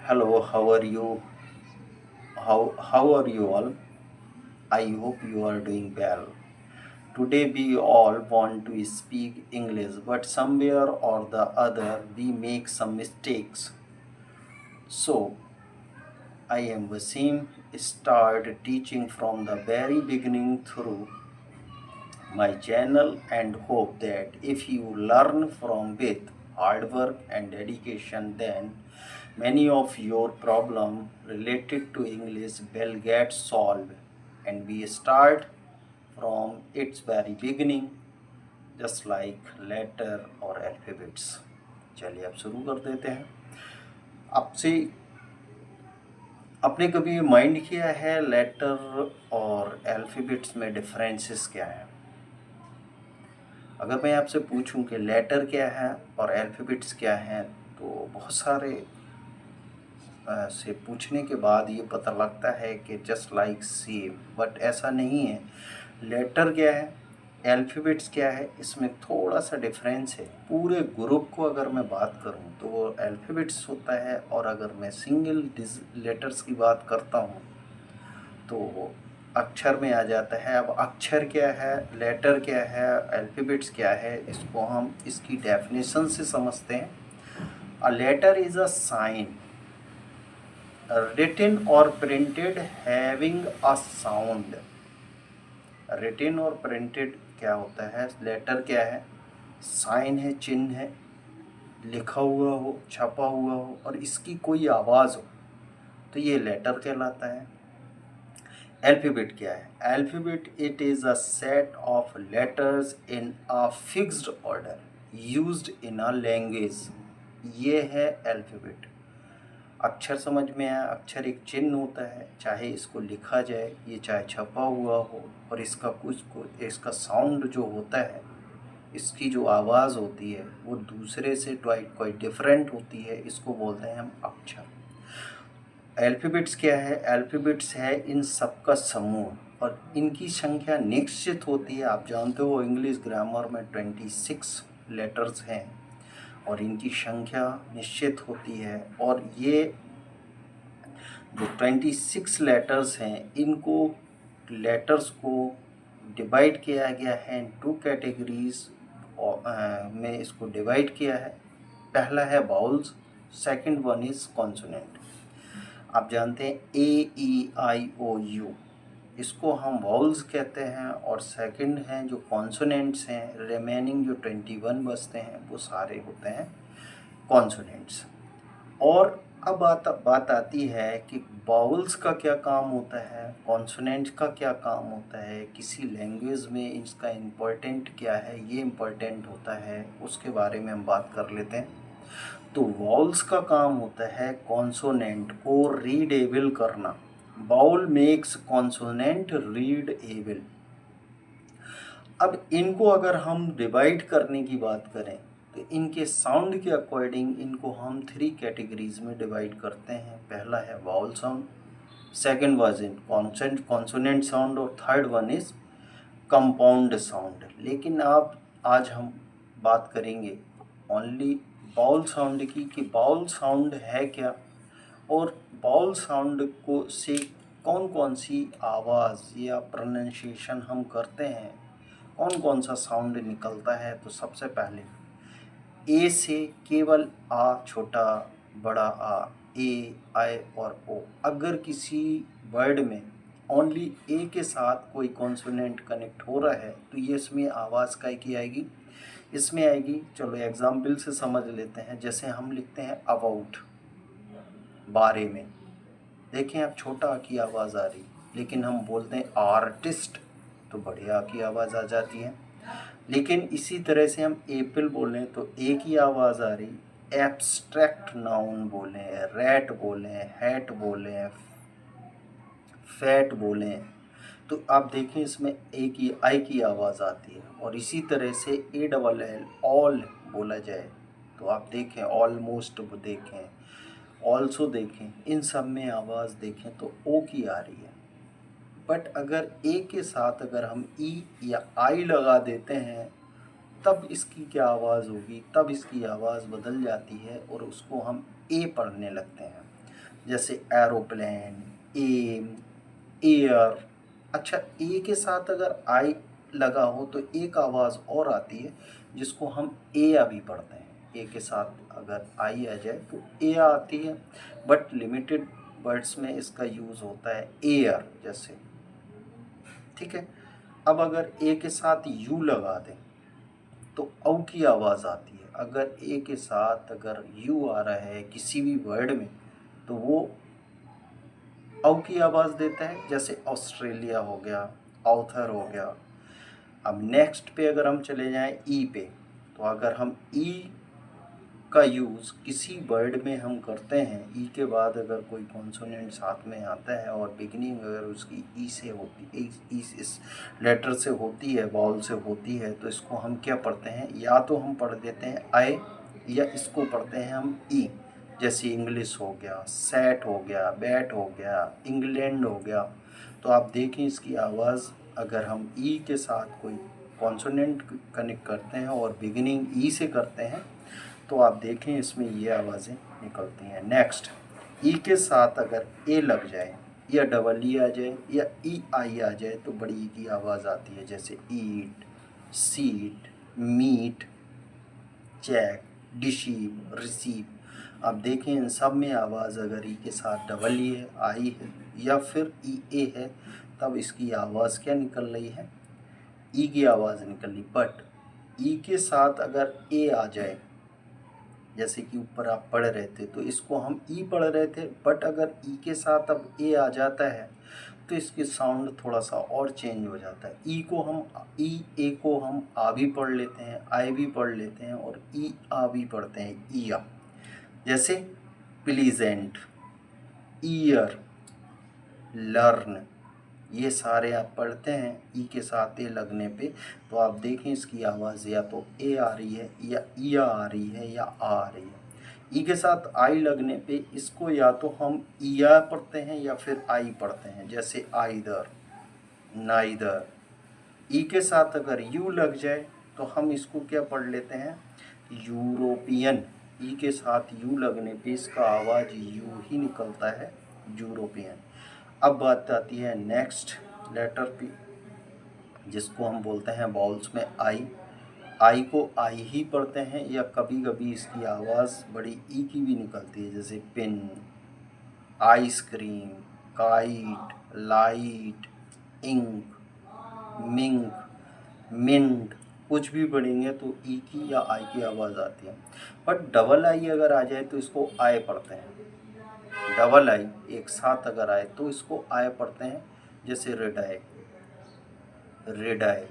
Hello, how are you? How are you all? I hope you are doing well. Today we all want to speak English, but somewhere or the other we make some mistakes. So I am Wasim. Start teaching from the very beginning through my channel and hope that if you learn from with hard work and dedication, then many of your problem related to English will get solved. And we start from its very beginning, just like letter और alphabets. चलिए अब शुरू कर देते हैं। आपसे आपने कभी माइंड किया है लेटर और अल्फ़ाबेट्स में डिफरेंसेस क्या है? अगर मैं आपसे पूछूं कि लेटर क्या है और अल्फ़ाबेट्स क्या हैं, तो बहुत सारे से पूछने के बाद ये पता लगता है कि जस्ट लाइक सेम, बट ऐसा नहीं है। लेटर क्या है, अल्फ़ाबेट्स क्या है, इसमें थोड़ा सा डिफरेंस है। पूरे ग्रुप को अगर मैं बात करूं तो वो अल्फ़ाबेट्स होता है, और अगर मैं सिंगल लेटर्स की बात करता हूं तो अक्षर में आ जाता है। अब अक्षर क्या है, लेटर क्या है, अल्फ़ाबेट्स क्या है, इसको हम इसकी डेफिनेशन से समझते हैं। A letter is a sign written or printed having a sound। written और printed क्या होता है, लेटर क्या है, साइन है, चिन्ह है, लिखा हुआ हो, छपा हुआ हो और इसकी कोई आवाज़ हो, तो ये लेटर कहलाता है। अल्फ़ाबेट क्या है, alphabet it is a set of letters in a fixed order used in a language. ये है अल्फ़ाबेट। अक्षर समझ में आया, अक्षर एक चिन्ह होता है, चाहे इसको लिखा जाए, ये चाहे छपा हुआ हो, और इसका इसका साउंड जो होता है, इसकी जो आवाज़ होती है वो दूसरे से कोई डिफरेंट होती है, इसको बोलते हैं हम अक्षर। अल्फ़ाबेट्स क्या है, अल्फ़ाबेट्स है इन सब का समूह और इनकी संख्या निश्चित होती है। आप जानते हो इंग्लिश ग्रामर में 26 लेटर्स हैं और इनकी संख्या निश्चित होती है। और ये जो 26 लेटर्स हैं, इनको लेटर्स को डिवाइड किया गया है इन 2 कैटेगरीज में इसको डिवाइड किया है। पहला है vowels, second one is consonant. आप जानते हैं AEIOU, इसको हम वाउल्स कहते हैं, और सेकंड हैं जो कॉन्सोनेंट्स हैं, रिमेनिंग जो 21 बचते हैं वो सारे होते हैं कॉन्सोनेंट्स। और अब बात आती है कि वावल्स का क्या काम होता है, कॉन्सोनेंट का क्या काम होता है, किसी लैंग्वेज में इसका इम्पोर्टेंट क्या है, ये इम्पोर्टेंट होता है, उसके बारे में हम बात कर लेते हैं। तो वावल्स का काम होता है कॉन्सोनेंट को रीडेबल करना। Vowel makes consonant readable. अब इनको अगर हम डिवाइड करने की बात करें तो इनके साउंड के अकॉर्डिंग इनको हम 3 कैटेगरीज में डिवाइड करते हैं। पहला है vowel sound, second was in consonant sound, और third one is compound sound. लेकिन आज हम बात करेंगे ओनली वावल साउंड की, कि वावल साउंड है क्या, और वावल साउंड को से कौन कौन सी आवाज़ या प्रोनाउंसिएशन हम करते हैं, कौन कौन सा साउंड निकलता है। तो सबसे पहले ए से केवल आ, छोटा बड़ा आ, ए, आई और ओ। अगर किसी वर्ड में ओनली ए के साथ कोई कॉन्सोनेंट कनेक्ट हो रहा है तो ये इसमें आवाज़ काय की आएगी, इसमें आएगी। चलो एग्जाम्पल से समझ लेते हैं। जैसे हम लिखते हैं अबाउट, बारे में, देखें अब छोटा आ की आवाज़ आ रही, लेकिन हम बोलते हैं आर्टिस्ट तो बड़े आ की आवाज़ आ जाती है। लेकिन इसी तरह से हम एप्पल बोलें तो ए की आवाज़ आ रही। एब्स्ट्रैक्ट नाउन बोलें, रैट बोलें, हैट बोलें, फैट बोलें, तो आप देखें इसमें ए की आई की आवाज़ आती है। और इसी तरह से ALL ऑल बोला जाए तो आप देखें ऑलमोस्ट देखें, ऑल्सो देखें, इन सब में आवाज़ देखें तो ओ की आ रही है। बट अगर ए के साथ अगर हम ई या आई लगा देते हैं तब इसकी क्या आवाज़ होगी, तब इसकी आवाज़ बदल जाती है और उसको हम ए पढ़ने लगते हैं। जैसे एरोप्लेन, एम, एयर। अच्छा, ए के साथ अगर आई लगा हो तो एक आवाज़ और आती है जिसको हम एया भी पढ़ते हैं। ए के साथ अगर आई आ जाए तो ए आती है, बट लिमिटेड वर्ड्स में इसका यूज़ होता है एयर जैसे। ठीक है। अब अगर ए के साथ यू लगा दें तो औ की आवाज़ आती है। अगर ए के साथ अगर यू आ रहा है किसी भी वर्ड में तो वो औ की आवाज़ देता है, जैसे ऑस्ट्रेलिया हो गया, ऑथर हो गया। अब नेक्स्ट पे अगर हम चले जाएं ई पे, तो अगर हम ई का यूज़ किसी वर्ड में हम करते हैं, ई के बाद अगर कोई कॉन्सोनेंट साथ में आता है और बिगनिंग अगर उसकी ई से होती, ई इस लेटर से होती है, वाउल से होती है, तो इसको हम क्या पढ़ते हैं? या तो हम पढ़ देते हैं आई, या इसको पढ़ते हैं हम ई। जैसे इंग्लिश हो गया, सेट हो गया, बैट हो गया, इंग्लैंड हो गया। तो आप देखें इसकी आवाज़ अगर हम ई के साथ कोई कॉन्सोनेंट कनेक्ट करते हैं और बिगिनिंग ई से करते हैं तो आप देखें इसमें ये आवाज़ें निकलती हैं। नेक्स्ट, ई के साथ अगर ए लग जाए या डबल ई आ जाए या ई आई आ जाए तो बड़ी ई की आवाज़ आती है, जैसे ईट, सीट, मीट, चेक, डिशीव, रिसीव। आप देखें इन सब में आवाज़ अगर ई के साथ डबल ई है, आई है या फिर ई ए है, तब इसकी आवाज़ क्या निकल रही है? ई की आवाज़ निकल रही। बट ई के साथ अगर ए आ जाए, जैसे कि ऊपर आप पढ़ रहे थे तो इसको हम ई पढ़ रहे थे, बट अगर ई के साथ अब ए आ जाता है तो इसकी साउंड थोड़ा सा और चेंज हो जाता है। ई को हम ई ए को हम आ भी पढ़ लेते हैं, आई भी पढ़ लेते हैं और ई आ भी पढ़ते हैं, ईया। जैसे प्लीजेंट, ईयर, लर्न, ये सारे आप पढ़ते हैं ई के साथ ए लगने पे, तो आप देखें इसकी आवाज़ या तो ए आ रही है या ईया आ रही है या आ रही है। ई के साथ आई लगने पे इसको या तो हम ईया पढ़ते हैं या फिर आई पढ़ते हैं, जैसे आइदर, नाइदर। ई के साथ अगर यू लग जाए तो हम इसको क्या पढ़ लेते हैं? यूरोपियन। ई के साथ यू लगने पे इसका आवाज़ यू ही निकलता है, यूरोपियन। अब बात आती है नेक्स्ट लेटर पे, जिसको हम बोलते हैं बाउल्स में आई। आई को आई ही पढ़ते हैं या कभी कभी इसकी आवाज़ बड़ी ई की भी निकलती है, जैसे pin, ice cream, kite, light, ink, mink, mint. कुछ भी पढ़ेंगे तो ई की या आई की आवाज़ आती है। बट डबल आई अगर आ जाए तो इसको आय पढ़ते हैं। डबल आई एक साथ अगर आए तो इसको आय पढ़ते हैं, जैसे रेड आई, रेड आई,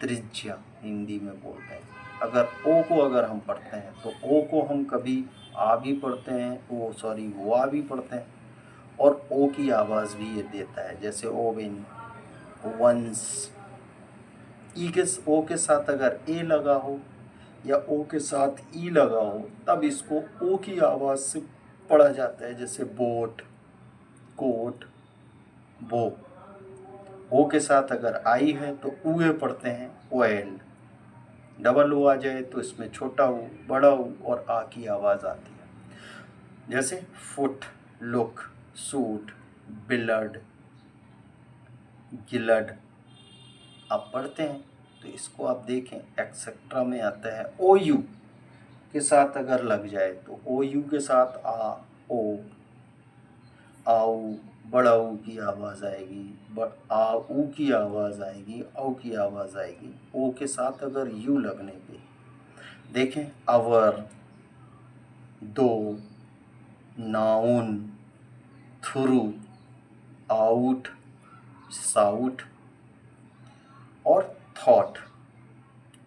त्रिज्या हिंदी में बोलते हैं। अगर ओ को अगर हम पढ़ते हैं तो ओ को हम कभी आ भी पढ़ते हैं, वो आ भी पढ़ते हैं, और ओ की आवाज़ भी ये देता है, जैसे ओवन, वंस। ओ के साथ अगर ए लगा हो या ओ के साथ ई लगा हो तब इसको ओ की आवाज़ से पढ़ा जाता है, जैसे बोट, कोट, बो। ओ के साथ अगर आई है तो ऊए पढ़ते हैं, ओएल। डबल ओ आ जाए तो इसमें छोटा ऊ, बड़ा ऊ और आ की आवाज़ आती है, जैसे फुट, लुक, सूट, बिलड, गिलड। आप पढ़ते हैं तो इसको आप देखें एक्सेट्रा में आता है। ओ यू के साथ अगर लग जाए तो ओ यू के साथ आ, ओ, आओ, बड़ा ऊ की आवाज़ आएगी, आ ऊ की आवाज़ आएगी, औ की आवाज़ आएगी। ओ के साथ अगर यू लगने पे देखें, आवर, दो, नाउन, थ्रू, आउट, साउट और थॉट।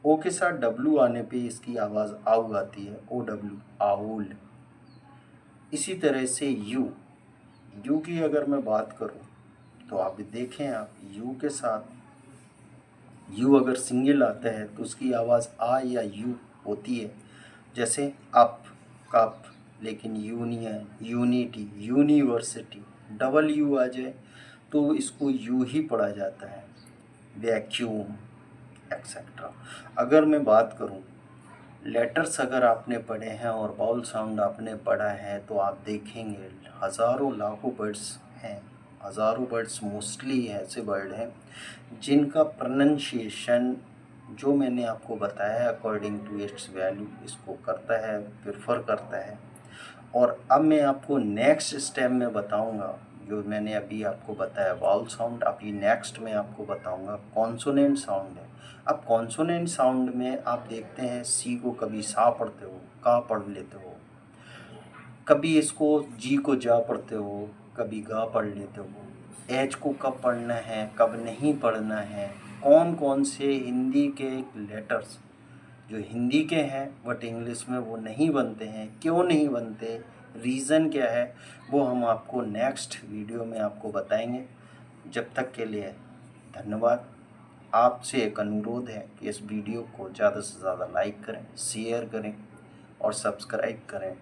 ओ के साथ डब्लू आने पे इसकी आवाज़ आउ आती है, ओ डब्लू, आउल। इसी तरह से यू की अगर मैं बात करूं तो आप देखें, आप यू के साथ यू अगर सिंगल आता है तो उसकी आवाज़ आ या यू होती है, जैसे अप, कप, लेकिन union, unity, university. Double U आ जाए तो इसको यू ही पढ़ा जाता है, वैक्यूम, एक्सेट्रा। अगर मैं बात करूं लेटर्स अगर आपने पढ़े हैं और बाउल साउंड आपने पढ़ा है तो आप देखेंगे हज़ारों लाखों वर्ड्स हैं, हज़ारों वर्ड्स मोस्टली ऐसे वर्ड हैं जिनका प्रोनंसिएशन जो मैंने आपको बताया अकॉर्डिंग टू इट्स वैल्यू इसको करता है, प्रेफर करता है। और अब मैं आपको नेक्स्ट स्टेप में बताऊंगा जो मैंने अभी आपको बताया वाउल साउंड, अभी नेक्स्ट में आपको बताऊंगा कॉन्सोनेंट साउंड है। अब कॉन्सोनेंट साउंड में आप देखते हैं सी को कभी सा पढ़ते हो, का पढ़ लेते हो, कभी इसको जी को जा पढ़ते हो, कभी गा पढ़ लेते हो। एच को कब पढ़ना है कब नहीं पढ़ना है, कौन कौन से हिंदी के लेटर्स जो हिंदी के हैं बट इंग्लिश में वो नहीं बनते हैं, क्यों नहीं बनते, रीज़न क्या है, वो हम आपको नेक्स्ट वीडियो में आपको बताएंगे। जब तक के लिए धन्यवाद। आपसे एक अनुरोध है कि इस वीडियो को ज़्यादा से ज़्यादा लाइक करें, शेयर करें और सब्सक्राइब करें।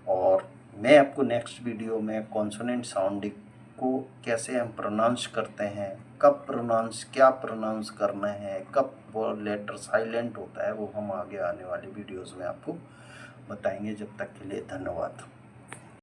और मैं आपको नेक्स्ट वीडियो में कॉन्सोनेंट साउंड को कैसे हम प्रोनाउंस करते हैं, कब प्रोनाउंस क्या प्रोनाउंस करना है, कब वो लेटर साइलेंट होता है, वो हम आगे आने वाले वीडियोस में आपको बताएंगे। जब तक के लिए धन्यवाद।